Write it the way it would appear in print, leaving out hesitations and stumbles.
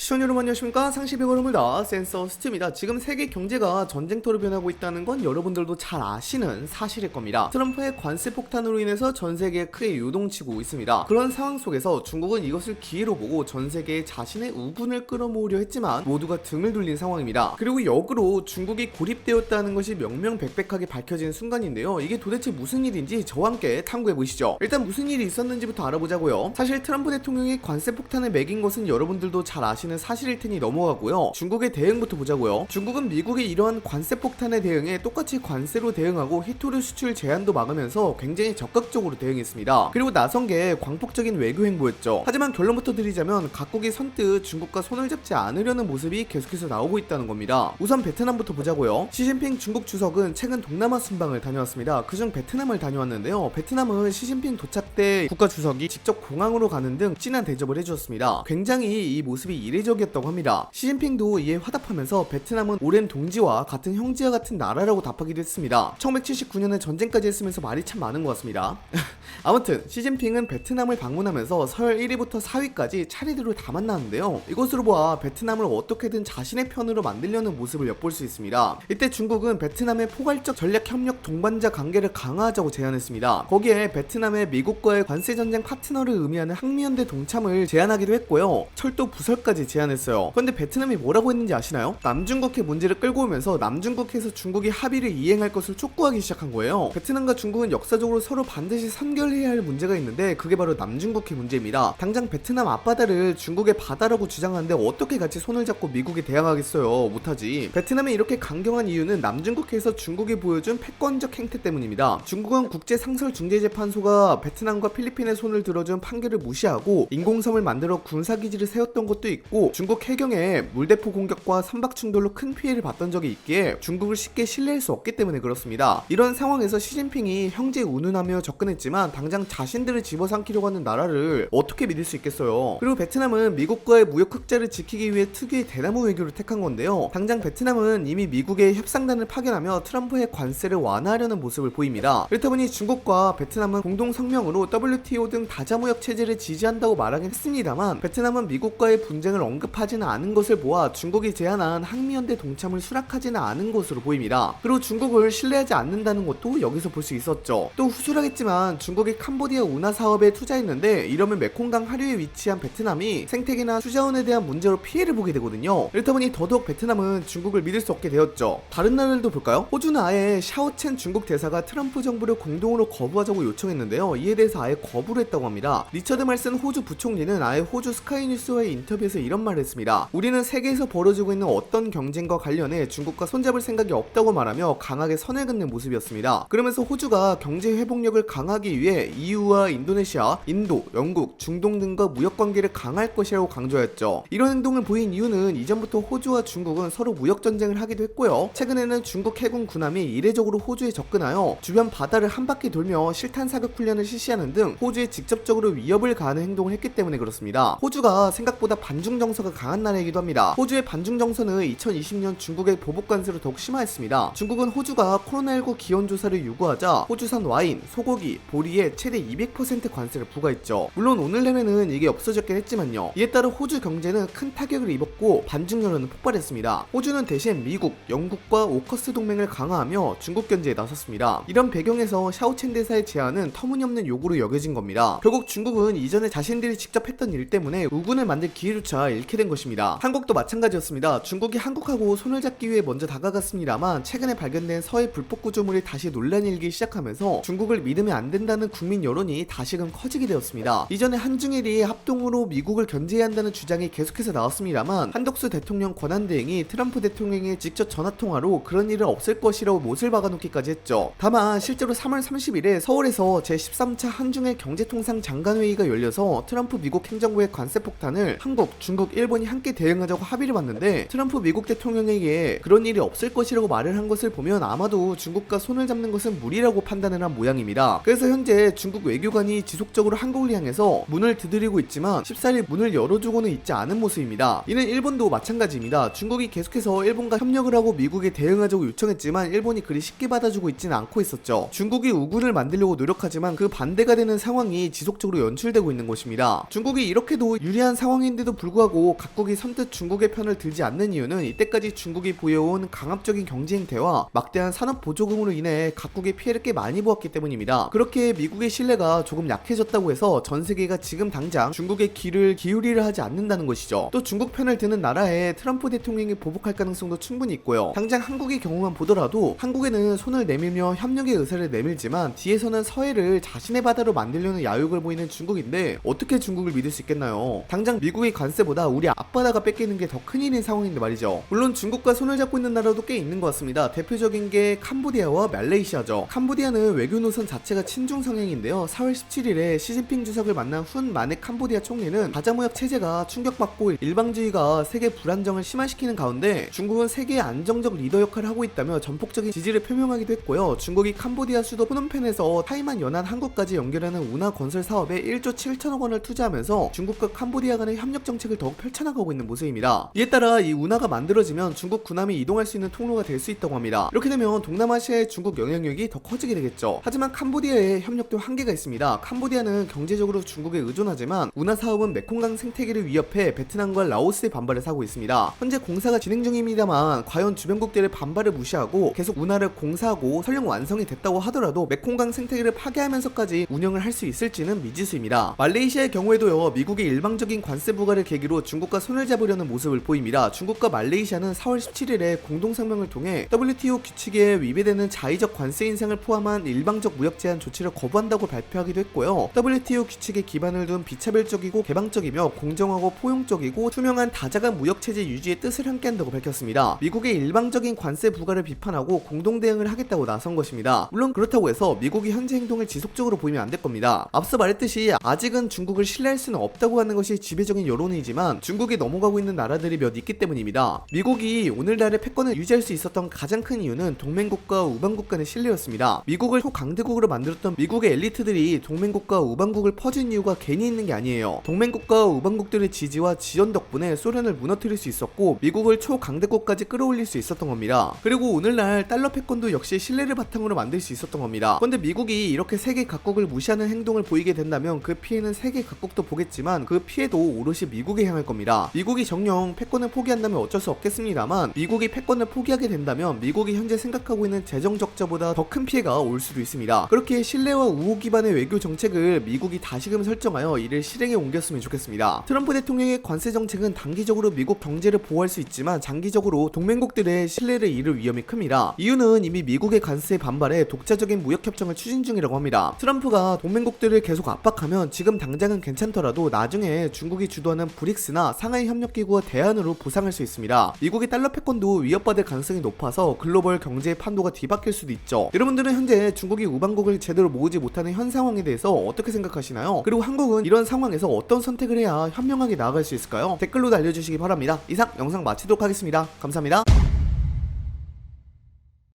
시청자 여러분 안녕하십니까. 상시배우름을다 센서스트입니다. 지금 세계 경제가 전쟁터로 변하고 있다는 건 여러분들도 잘 아시는 사실일 겁니다. 트럼프의 관세 폭탄으로 인해서 전 세계에 크게 요동치고 있습니다. 그런 상황 속에서 중국은 이것을 기회로 보고 전 세계에 자신의 우군을 끌어모으려 했지만 모두가 등을 돌린 상황입니다. 그리고 역으로 중국이 고립되었다는 것이 명명백백하게 밝혀진 순간인데요. 이게 도대체 무슨 일인지 저와 함께 탐구해보시죠. 일단 무슨 일이 있었는지부터 알아보자고요. 사실 트럼프 대통령이 관세 폭탄을 매긴 것은 여러분들도 잘 아시는 사실일 테니 넘어가고요. 중국의 대응부터 보자고요. 중국은 미국의 이러한 관세 폭탄에 대응해 똑같이 관세로 대응하고 히토류 수출 제한도 막으면서 굉장히 적극적으로 대응했습니다. 그리고 나선 게 광폭적인 외교 행보였죠. 하지만 결론부터 드리자면 각국이 선뜻 중국과 손을 잡지 않으려는 모습이 계속해서 나오고 있다는 겁니다. 우선 베트남부터 보자고요. 시진핑 중국 주석은 최근 동남아 순방을 다녀왔습니다. 그중 베트남을 다녀왔는데요. 베트남은 시진핑 도착 때 국가 주석이 직접 공항으로 가는 등 진한 대접을 해주었습니다. 굉장히 이 모습이 이례적이었다고 합니다. 시진핑도 이에 화답하면서 베트남은 오랜 동지와 같은 형제와 같은 나라라고 답하기도 했습니다. 1979년에 전쟁까지 했으면서 말이 참 많은 것 같습니다. 아무튼 시진핑은 베트남을 방문하면서 서열 1위부터 4위까지 차례대로 다 만나는데요. 이것으로 보아 베트남을 어떻게든 자신의 편으로 만들려는 모습을 엿볼 수 있습니다. 이때 중국은 베트남의 포괄적 전략협력 동반자 관계를 강화하자고 제안했습니다. 거기에 베트남의 미국과의 관세전쟁 파트너를 의미하는 항미연대 동참을 제안하기도 했고요. 철도 부설까지 제안했어요. 그런데 베트남이 뭐라고 했는지 아시나요? 남중국해 문제를 끌고 오면서 남중국해에서 중국이 합의를 이행할 것을 촉구하기 시작한 거예요. 베트남과 중국은 역사적으로 서로 반드시 선결해야 할 문제가 있는데 그게 바로 남중국해 문제입니다. 당장 베트남 앞바다를 중국의 바다라고 주장하는데 어떻게 같이 손을 잡고 미국에 대항하겠어요? 못하지. 베트남이 이렇게 강경한 이유는 남중국해에서 중국이 보여준 패권적 행태 때문입니다. 중국은 국제상설중재재판소가 베트남과 필리핀의 손을 들어준 판결을 무시하고 인공섬을 만들어 군사기지를 세웠던 것도 있고 중국 해경에 물대포 공격과 선박 충돌로 큰 피해를 봤던 적이 있기에 중국을 쉽게 신뢰할 수 없기 때문에 그렇습니다. 이런 상황에서 시진핑이 형제 운운하며 접근했지만 당장 자신들을 집어삼키려고 하는 나라를 어떻게 믿을 수 있겠어요. 그리고 베트남은 미국과의 무역 흑자를 지키기 위해 특유의 대나무 외교를 택한 건데요. 당장 베트남은 이미 미국의 협상단을 파견하며 트럼프의 관세를 완화하려는 모습을 보입니다. 그렇다 보니 중국과 베트남은 공동 성명으로 WTO 등 다자무역 체제를 지지한다고 말하긴 했습니다만 베트남은 미국과의 분쟁을 언급하지는 않은 것을 보아 중국이 제안한 항미연대 동참을 수락하지는 않은 것으로 보입니다. 그리고 중국을 신뢰하지 않는다는 것도 여기서 볼 수 있었죠. 또 후술하겠지만 중국이 캄보디아 운하 사업에 투자했는데 이러면 메콩강 하류에 위치한 베트남이 생태계나 수자원에 대한 문제로 피해를 보게 되거든요. 이렇다 보니 더더욱 베트남은 중국을 믿을 수 없게 되었죠. 다른 나라들도 볼까요? 호주는 아예 샤오첸 중국 대사가 트럼프 정부를 공동으로 거부하자고 요청했는데요. 이에 대해서 아예 거부를 했다고 합니다. 리처드 말슨 호주 부총리는 아예 호주 스카이뉴스와의 인터뷰에서 이런 말을 했습니다. 우리는 세계에서 벌어지고 있는 어떤 경쟁과 관련해 중국과 손잡을 생각이 없다고 말하며 강하게 선을 긋는 모습이었습니다. 그러면서 호주가 경제 회복력을 강화하기 위해 EU와 인도네시아, 인도, 영국, 중동 등과 무역관계를 강화할 것이라고 강조했죠. 이런 행동을 보인 이유는 이전부터 호주와 중국은 서로 무역전쟁을 하기도 했고요. 최근에는 중국 해군 군함이 이례적으로 호주에 접근하여 주변 바다를 한 바퀴 돌며 실탄 사격 훈련을 실시하는 등 호주에 직접적으로 위협을 가하는 행동을 했기 때문에 그렇습니다. 호주가 생각보다 반중 정서가 강한 나라이기도 합니다. 호주의 반중 정서는 2020년 중국의 보복 관세로 더욱 심화했습니다. 중국은 호주가 코로나19 기원 조사를 요구하자 호주산 와인, 소고기, 보리에 최대 200% 관세를 부과했죠. 물론 오늘 내외는 이게 없어졌긴 했지만요. 이에 따라 호주 경제는 큰 타격을 입었고 반중 여론은 폭발했습니다. 호주는 대신 미국, 영국과 오커스 동맹을 강화하며 중국 견제에 나섰습니다. 이런 배경에서 샤오첸 대사의 제안은 터무니없는 요구로 여겨진 겁니다. 결국 중국은 이전에 자신들이 직접 했던 일 때문에 우군을 만들 기회조차 잃게 된 것입니다. 한국도 마찬가지였습니다. 중국이 한국하고 손을 잡기 위해 먼저 다가갔습니다만 최근에 발견된 서해 불법 구조물이 다시 논란이 일기 시작하면서 중국을 믿으면 안 된다는 국민 여론이 다시금 커지게 되었습니다. 이전에 한중일이 합동으로 미국을 견제해야 한다는 주장이 계속해서 나왔습니다만 한덕수 대통령 권한대행이 트럼프 대통령의 직접 전화통화로 그런 일은 없을 것이라고 못을 박아놓기까지 했죠. 다만 실제로 3월 30일에 서울에서 제13차 한중일 경제통상 장관회의가 열려서 트럼프 미국 행정부의 관세 폭탄을 한국, 중국, 일본이 함께 대응하자고 합의를 봤는데 트럼프 미국 대통령에게 그런 일이 없을 것이라고 말을 한 것을 보면 아마도 중국과 손을 잡는 것은 무리라고 판단을 한 모양입니다. 그래서 현재 중국 외교관이 지속적으로 한국을 향해서 문을 두드리고 있지만 쉽사리 문을 열어주고는 있지 않은 모습입니다. 이는 일본도 마찬가지입니다. 중국이 계속해서 일본과 협력을 하고 미국에 대응하자고 요청했지만 일본이 그리 쉽게 받아주고 있지는 않고 있었죠. 중국이 우군을 만들려고 노력하지만 그 반대가 되는 상황이 지속적으로 연출되고 있는 것입니다. 중국이 이렇게도 유리한 상황인데도 불구하고 그렇다고 각국이 선뜻 중국의 편을 들지 않는 이유는 이때까지 중국이 보여온 강압적인 경제 행태와 막대한 산업 보조금으로 인해 각국의 피해를 꽤 많이 보았기 때문입니다. 그렇게 미국의 신뢰가 조금 약해졌다고 해서 전 세계가 지금 당장 중국의 귀를 기울이려 하지 않는다는 것이죠. 또 중국 편을 드는 나라에 트럼프 대통령이 보복할 가능성도 충분히 있고요. 당장 한국의 경우만 보더라도 한국에는 손을 내밀며 협력의 의사를 내밀지만 뒤에서는 서해를 자신의 바다로 만들려는 야욕을 보이는 중국인데 어떻게 중국을 믿을 수 있겠나요? 당장 미국의 관세보다 우리 앞바다가 뺏기는 게 더 큰일인 상황인데 말이죠. 물론 중국과 손을 잡고 있는 나라도 꽤 있는 것 같습니다. 대표적인 게 캄보디아와 말레이시아죠. 캄보디아는 외교 노선 자체가 친중 성향인데요. 4월 17일에 시진핑 주석을 만난 훈 마넷 캄보디아 총리는 가자무역 체제가 충격받고 일방주의가 세계 불안정을 심화시키는 가운데 중국은 세계의 안정적 리더 역할을 하고 있다며 전폭적인 지지를 표명하기도 했고요. 중국이 캄보디아 수도 프놈펜에서 타이만 연안 한국까지 연결하는 운하 건설 사업에 1조 7천억 원을 투자하면서 중국과 캄보디아 간의 협력 정책을 더욱 펼쳐나가고 있는 모습입니다. 이에 따라 이 운하가 만들어지면 중국 군함이 이동할 수 있는 통로가 될 수 있다고 합니다. 이렇게 되면 동남아시아의 중국 영향력이 더 커지게 되겠죠. 하지만 캄보디아의 협력도 한계가 있습니다. 캄보디아는 경제적으로 중국에 의존하지만 운하 사업은 메콩강 생태계를 위협해 베트남과 라오스의 반발을 사고 있습니다. 현재 공사가 진행 중입니다만 과연 주변국들의 반발을 무시하고 계속 운하를 공사하고 설령 완성이 됐다고 하더라도 메콩강 생태계를 파괴하면서까지 운영을 할 수 있을지는 미지수입니다. 말레이시아의 경우에도요, 미국의 일방적인 관세 부과를 계기로 중국과 손을 잡으려는 모습을 보입니다. 중국과 말레이시아는 4월 17일에 공동성명을 통해 WTO 규칙에 위배되는 자의적 관세 인상을 포함한 일방적 무역 제한 조치를 거부한다고 발표하기도 했고요. WTO 규칙에 기반을 둔 비차별적이고 개방적이며 공정하고 포용적이고 투명한 다자간 무역 체제 유지의 뜻을 함께한다고 밝혔습니다. 미국의 일방적인 관세 부과를 비판하고 공동 대응을 하겠다고 나선 것입니다. 물론 그렇다고 해서 미국이 현재 행동을 지속적으로 보이면 안 될 겁니다. 앞서 말했듯이 아직은 중국을 신뢰할 수는 없다고 하는 것이 지배적인 여론이지만 중국에 넘어가고 있는 나라들이 몇 있기 때문입니다. 미국이 오늘날의 패권을 유지할 수 있었던 가장 큰 이유는 동맹국과 우방국 간의 신뢰였습니다. 미국을 초강대국으로 만들었던 미국의 엘리트들이 동맹국과 우방국을 퍼준 이유가 괜히 있는 게 아니에요. 동맹국과 우방국들의 지지와 지원 덕분에 소련을 무너뜨릴 수 있었고 미국을 초강대국까지 끌어올릴 수 있었던 겁니다. 그리고 오늘날 달러 패권도 역시 신뢰를 바탕으로 만들 수 있었던 겁니다. 그런데 미국이 이렇게 세계 각국을 무시하는 행동을 보이게 된다면 그 피해는 세계 각국도 보겠지만 그 피해도 오롯이 미국에 향할 겁니다. 미국이 정녕 패권을 포기한다면 어쩔 수 없겠습니다만 미국이 패권을 포기하게 된다면 미국이 현재 생각하고 있는 재정 적자보다 더 큰 피해가 올 수도 있습니다. 그렇게 신뢰와 우호 기반의 외교 정책을 미국이 다시금 설정하여 이를 실행에 옮겼으면 좋겠습니다. 트럼프 대통령의 관세 정책은 단기적으로 미국 경제를 보호할 수 있지만 장기적으로 동맹국들의 신뢰를 잃을 위험이 큽니다. 이유는 이미 미국의 관세에 반발해 독자적인 무역협정을 추진 중이라고 합니다. 트럼프가 동맹국들을 계속 압박하면 지금 당장은 괜찮더라도 나중에 중국이 주도하는 브릭스나 상하이 협력기구와 대안으로 부상할 수 있습니다. 미국의 달러 패권도 위협받을 가능성이 높아서 글로벌 경제의 판도가 뒤바뀔 수도 있죠. 여러분들은 현재 중국이 우방국을 제대로 모으지 못하는 현 상황에 대해서 어떻게 생각하시나요? 그리고 한국은 이런 상황에서 어떤 선택을 해야 현명하게 나아갈 수 있을까요? 댓글로 알려주시기 바랍니다. 이상 영상 마치도록 하겠습니다. 감사합니다.